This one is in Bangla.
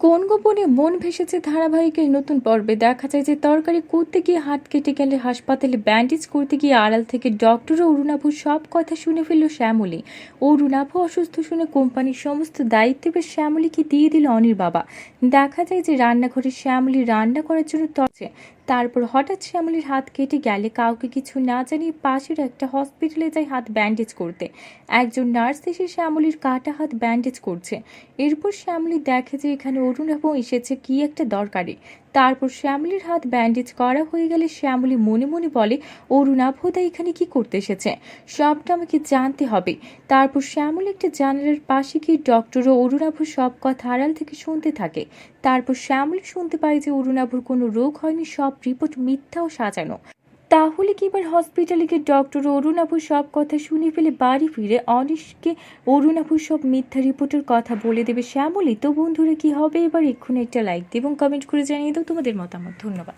কোন গোপনে মন ভেসেছে ধারাবাহিকের নতুন পর্বে দেখা যায় যে তরকারি করতে গিয়ে হাত কেটে গেলে হাসপাতালে ব্যান্ডেজ করতে গিয়ে আড়াল থেকে ডক্টর ও অরুণাভুর সব কথা শুনে ফেলল শ্যামলী। অরুণাভু অসুস্থ শুনে কোম্পানির সমস্ত দায়িত্ব এবার শ্যামলীকে দিয়ে দিল অনির বাবা। দেখা যায় যে রান্নাঘরে শ্যামলী রান্না করার জন্য তরছে, তারপর হঠাৎ শ্যামলীর হাত কেটে গেলে কাউকে কিছু না জানিয়ে পাশের একটা হসপিটালে যায় হাত ব্যান্ডেজ করতে। একজন নার্স এসে শ্যামলীর কাটা হাত ব্যান্ডেজ করছে। এরপর শ্যামলী দেখে যে এখানে অরুণাভ এসেছে কি একটা দরকারে। তারপর শ্যামলীর হাত ব্যান্ডেজ করা হয়ে গেলে শ্যামলী মনে মনে বলে, অরুণাভদা এখানে কি করতে এসেছে, সবটা আমাকে জানতে হবে। তারপর শ্যামলী একটা জানালার পাশে গিয়ে ডক্টর ও অরুণাভর সব কথা আড়াল থেকে শুনতে থাকে। তারপর শ্যামলী শুনতে পায় যে অরুণাভর কোনো রোগ হয়নি, সব রিপোর্ট মিথ্যা ও সাজানো। তাহলে কি এবার হসপিটালে গিয়ে ডক্টর অরুণাভু সব কথা শুনে ফেলে বাড়ি ফিরে অনিশকে অরুণাভু সব মিথ্যা রিপোর্টের কথা বলে দেবে শ্যামলী? তো বন্ধুরা, কি হবে এবার? এক্ষুনি একটা লাইক দিয়ে এবং কমেন্ট করে জানিয়ে দাও তোমাদের মতামত। ধন্যবাদ।